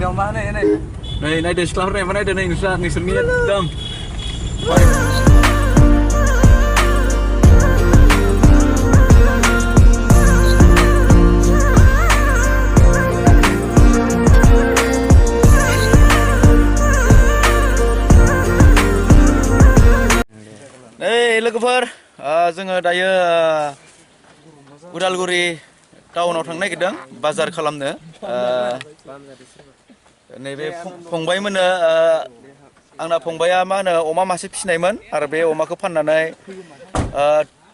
Yang mana ini? Nih disclaimer mana ada nih ngisirnya dam. Hey logoफोर जोङो दायो उदालगुरि टाउनाव थांनो नागिरदों बाजार खालामनो नैबे फंबाय मोनो आंना फंबाया मा होनो अमा मासे फिसिनायमोन आरो बे अमाखौ फाननानै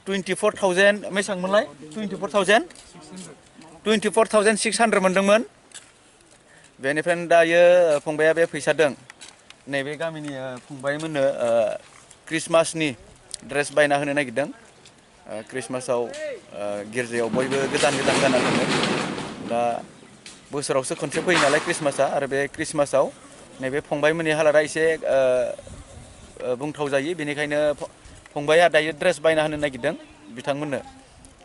24,000 बेसेबांमोनलाय 24,600 मोनदोंमोन बेनिफ्रायनो दायो फंबाया बे फैसादों नैबे गामिनि फंबाय मोननो क्रिसमासनि ड्रेस बायना होनो नागिरदों क्रिसमासाव गिर्जायाव बयबो गोदान जाना थाङो दा बोसोरावसो खनसे फैयो नालाय क्रिसमासा आरो बे क्रिसमासाव नैबे फंबायमोननि हालादा एसे बुंथाव जायो बेनिखायनो फंबाया दायो ड्रेस बायना होनो नागिरदों बिथांमोननो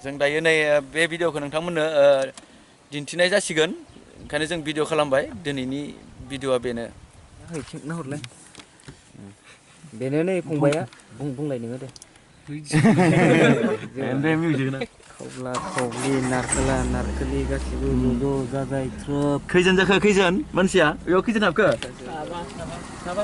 जों दायो नै बे भिडिअखौ नोंथांमोननो दिन्थिनाय जासिगोन ओंखायनो जों भिडिअ खालामबाय दिनैनि भिडिअआ बेनो हरलाय बेनो नै फंबाया बुंलाय नोङो दे एमबे मिउजिक ना खौला खौलि नारखोला नारखोलि गासिबो ज' जाजाय ट्रप खैजन जाखो खैजन मानसिया बेयाव खैजन हाबखो साबा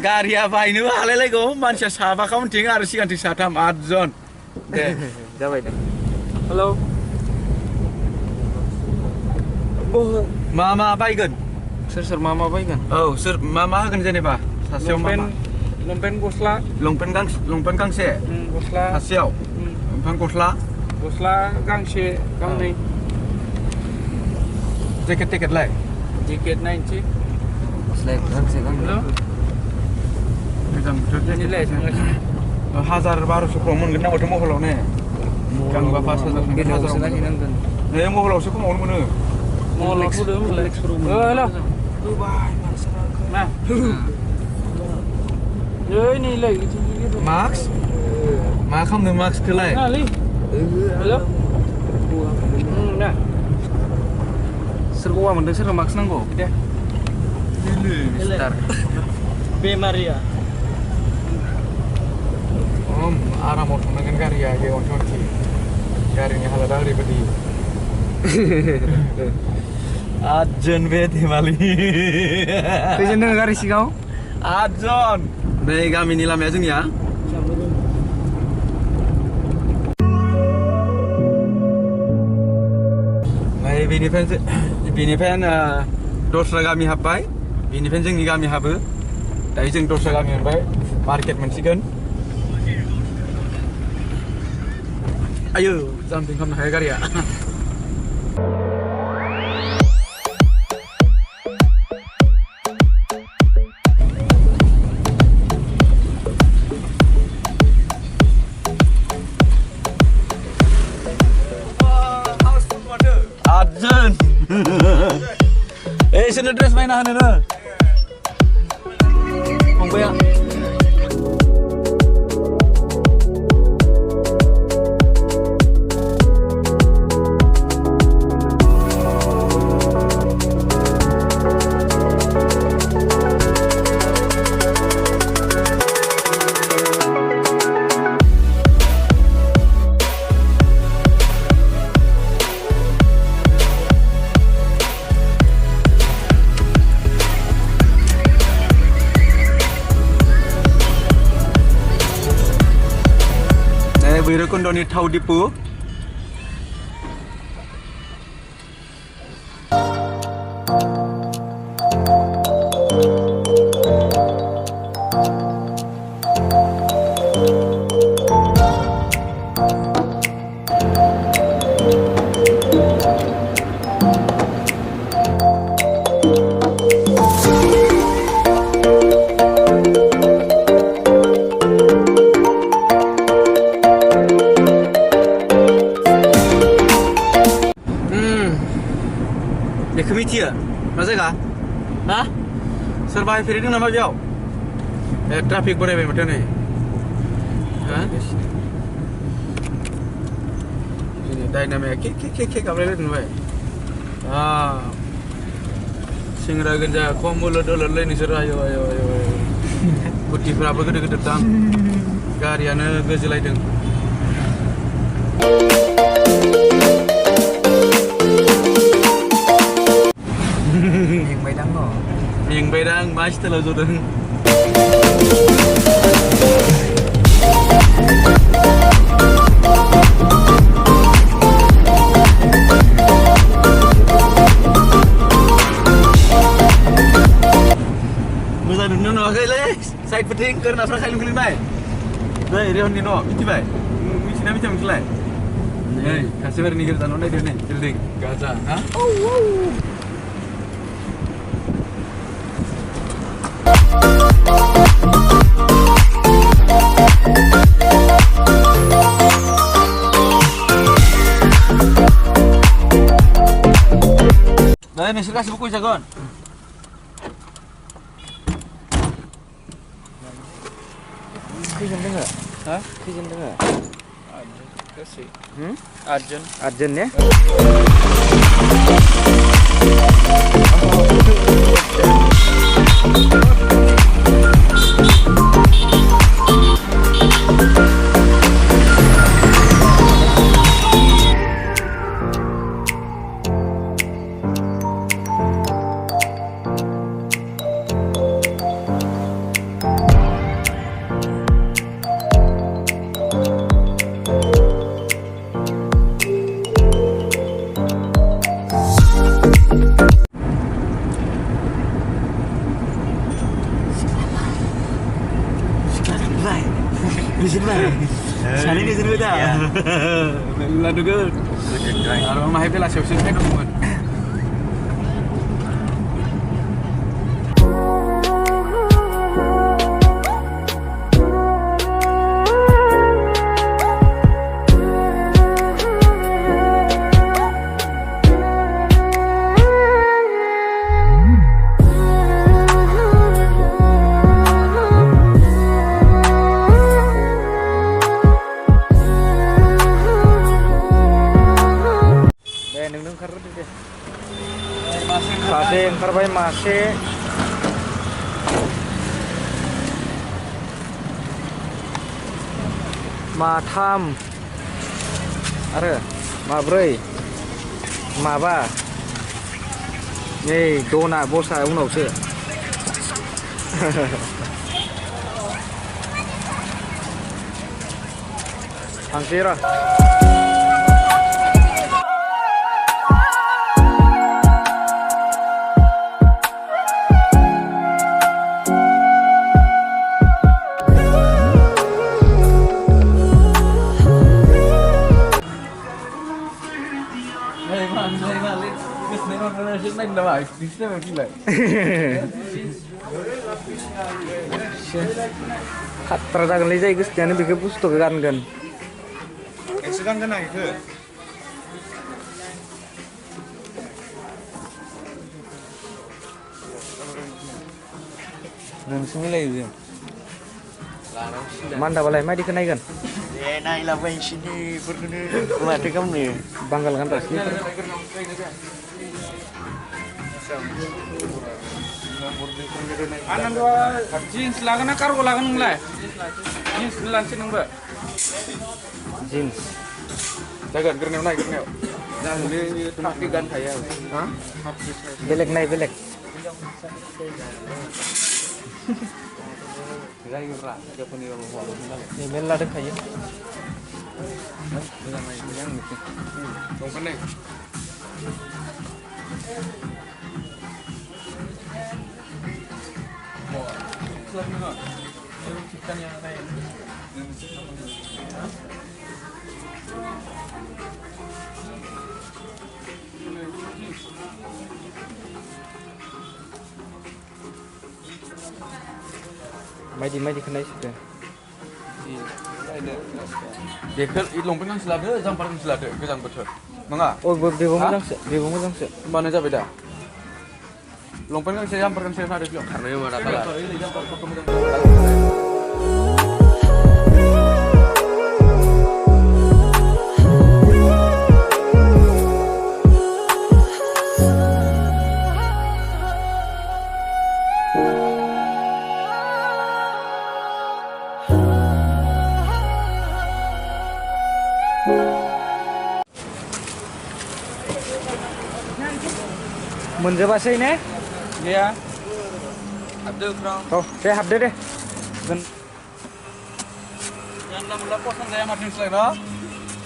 गारिया बायनोबो हालायलायगौ मानसिया साबा खाउन्टिं आरो सिगांथिं साथाम 8 जन दे जाबाय दे हेलौ मा बायगोन सोर मा बायगोन औ सोर मा होगोन जेनेबा सासेयाव लंपेन्ट गस्ला लंपेन्ट गांसे गस्ला सासेयाव ओमफ्राय गस्ला गांसे गांनै जेकेटलाय जेकेट 90 गस्ला गांसे गांनै गोजां बोथोरनिलाय 1,000-1,200 मोनगोन नामाथो महलाव ने गांबा 5,000 गेजेरावसो नागिरनांगोन नै महलावसो खमावनो मोनो Molok udah mulai halo. Nah. Ya ini lagi gitu. Max? Ma kamu Max kelai. Kali. Halo. Nah. Sergua mendeng ser Max nanggo. Deh. Mister. B Maria. Arah mau dengan karya ge on conci. Garinya halal ribeti. Ajon bete mali. Kejadian dengan garis kau? Ajon. Nih kami nilam ya sini ya. Nah बेनिफ्राय दस्रा गामि हाबबाय बेनिफ्राय जोंनि गामि हाबो दायो जों दस्रा गामि मोनबाय मार्केट मोनसिगोन आयो जाम्पिं खालामनो हाया गारिया Sini dress mainan ini. Fongvai. Kondoni tahu dipu. Kemitia, masa kah? Hah? Serba feri nama jauh. Traffic boleh macam ni. Hah? Dynamic kick kabrele नुबाय सेंग्रा गोजा खम उलद-उलदलै नोंसोर आयो गुटिफ्राबो गोदो-गोदो दां गारियानो गोजोलायदों मेंबायदां मा स्टाइलाव जदों मोजां नुनो नुवाखैलै साइड पेथिं कर्नाफ्रा खायलुं खुलिबाय नै रेहननि न' मिथिबाय मिथिना मिथियामोनलाय नै खासिबारिनि गोजानाव नायदो नै बिल्डिं गाजा हा Nah, ini kasih buku jagoan. Kijan enggak? Hah? Kijan enggak? Arjun kasih. Arjun ya? Sari ini seru dah. Lalu kan. Arwah mahir belas siapa sih dong. Ada yang terbaik masih matam ada mabray maba nih dona bosa unau sih angkira Khatra jagan lagi guys, jangan bikin pusuk kan. Sekarang kena itu. Dan semula itu. Mana balai, mai dikenaikan? Naik lah main sini berguna mati kamu ni. Banggal kan pasti. Anan dua jeans lagan akar ko lagan mulai. Jeans lansin nunggu. Jeans. Jagan kernel naik kernel. Jangan ini tapi gan kaya. Hah? Belek naik belek. Gaya ura, dia pun dia bawa. Ini melah dek kaya. Jangan naik yang mesti. Kau pening. Mai di kenai sudah. Dekel lompen kan selada, jampar kan selada, kejang betul. Mengah? Oh, bebo mudang se. Mana aja beda. Lompen kan saya jampar kan saya ada bilang. Karena mana tak. मोनजोबासै ने गैया हाबदो फ्राव औ दे हाबदो दे जानला मोनला पसन जाया माथो नोंसोरलाय न'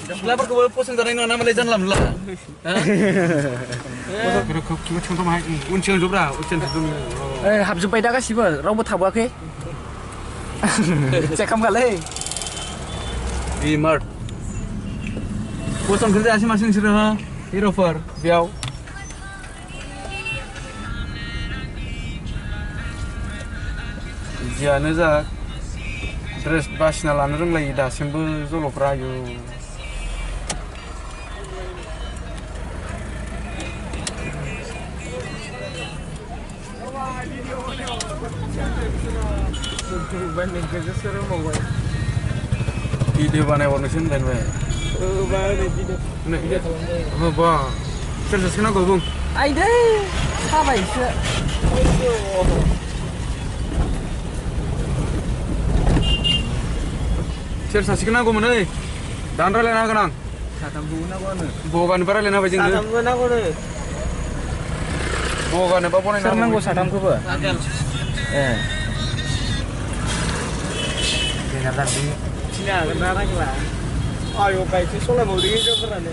सिख्लाफोरखौबो पसन जानाय नङा ना मालाय जानला मोनला खोब खिबा थिखांथ' माहाय उनथिं जब्रा उनथिं हाबजोब्बाय दा गासिबो रावबो थाबोआखै चेक खालामगालै बिमार पसनखौनो जायासै माथो नोंसोरो हो हिर'फोर बेयाव जियानो जा ड्रेस बासिना लानो रोंलायो दासिमबो जल'फ्रा आयु भिडिअ बानायहरनोसो होनलायबाय बा सेरजासो नांगौ बुं आइदै साबायसो सेरजासेखौ नांगौमोन ओइ दानो रायलायना होगोन आं साथामखौबो नांगौआनो बगानोबा रायलायना होबाय जोङो साथामबो नांगौनो बगानोबा बनायना सोर नांगौ साथामखौबो ए जोंना दा बे थिनो हागोन ना नांला आयौ बाइकसो सलायबावदों हिनजावफोरानो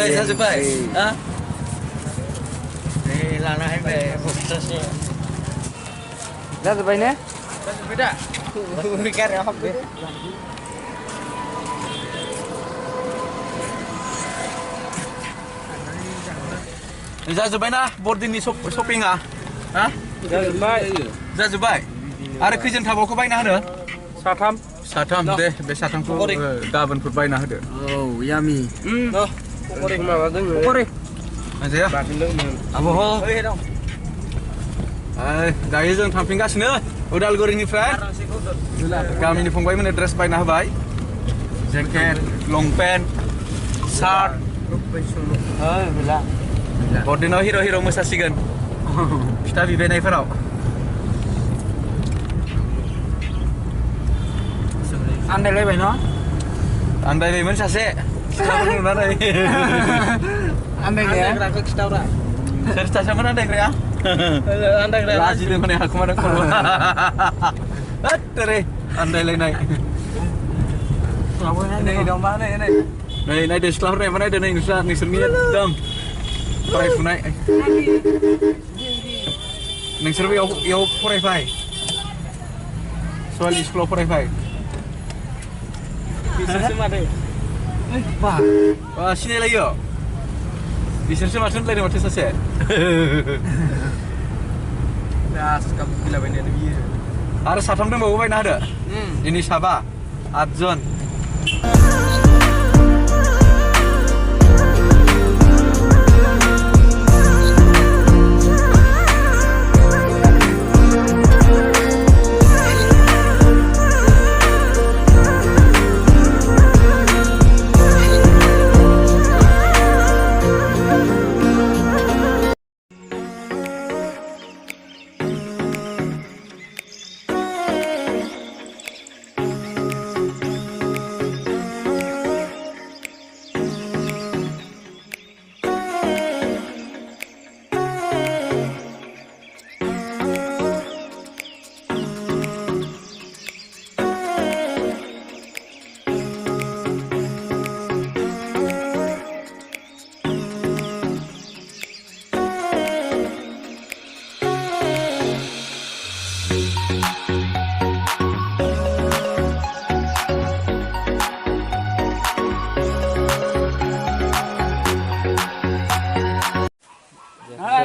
जाजोब्बाय लाना फैबाय बस्थासे जाजोब्बाय ने जाजोब्बाय दा गारियाव हाबदो जाजोब्बायना बरदिननि शपिंआ हा जाजोब्बाय आरो खैजोन थाबावखौ बायना होनो साथाम दे बे साथामखौ गाबोनफोर बायना होदो औ यामि माबा दोङो पकरि जाया आब' दायो जों थांफिनगासिनो उदालगुरिनिफ्राय गामिनि फंबायमोननो ड्रेस बायना होबाय जेकेट लंपेन्ट सार्ट बरदिनाव हिर' मोसासिगोन फिथा बिबायनायफोराव आन्दायलायबाय न आन्दायबायमोन सासे सिख्लाफोर नुनानै आन्दायग्राखौ खिथाब्रा सोर सासेमोन आन्दायग्राया लाजिदों माने हाखुमादों खर'आ आन्दायलायनाय नै नायदो सिख्लाफोर नायबा नायदो नै नोंसोरनि एकदम फरायफुनाय नोंसोरबो इयाव फरायफाय सवालि स्कुलाव फरायफाय बिसोरसो माथो बा सिनायलायो बिसोरसो माथो होनलायदों माथो सासे आरो साथाम दंबावो बायना होदो दिनै 7 8 जन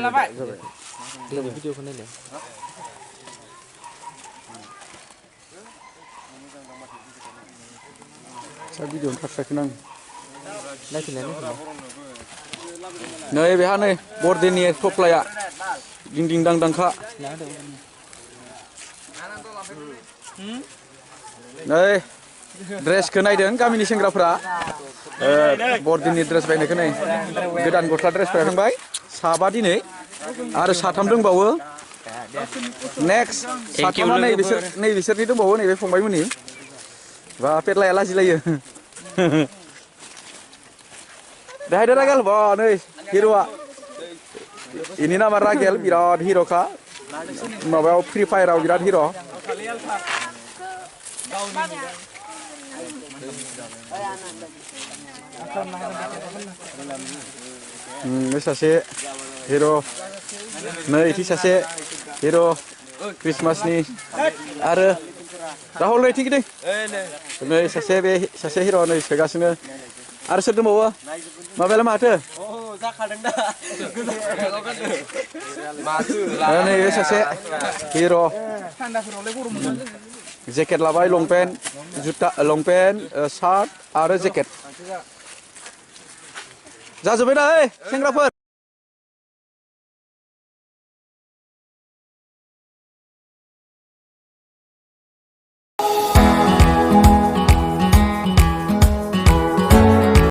लाबाय भिडिअखौ नायलाय सा भिडिअनि थाखायखौ नां नायफिनलाय नै बेहा नै बरदिननि थफ्लाया दिं दिं दां दांखा नै ड्रेसखौ नायदों गामिनि सेंग्राफ्रा बरदिननि ड्रेस बायनायखौ नै गोदान गस्ला ड्रेस बायखांबाय साबा दिनै आरो साथाम दंबावो नेक्स्ट साथामा नै बिसोरनि दंबावो नैबे फंबायमोननि बा पेटलाया लाजिलायो दाहायदो रागेल बा नै हिर'आ इनि नामा रागेल बिराद हिर'खा माबायाव फ्रि फायाराव बिराद हिर' सासे हिर' नैथि सासे हिर' क्रिसमासनि आरो राहुल नै थिग नै सासे बे सासे हिर' नै सोगासिनो आरो सोर दंबावो माबायालाय माथो नैबे सासे हिर' जेकेट लाबाय लंपेन्ट जुथा लंपेन्ट सार्ट आरो जेकेट जाजोब्बाय ना सेंग्राफोर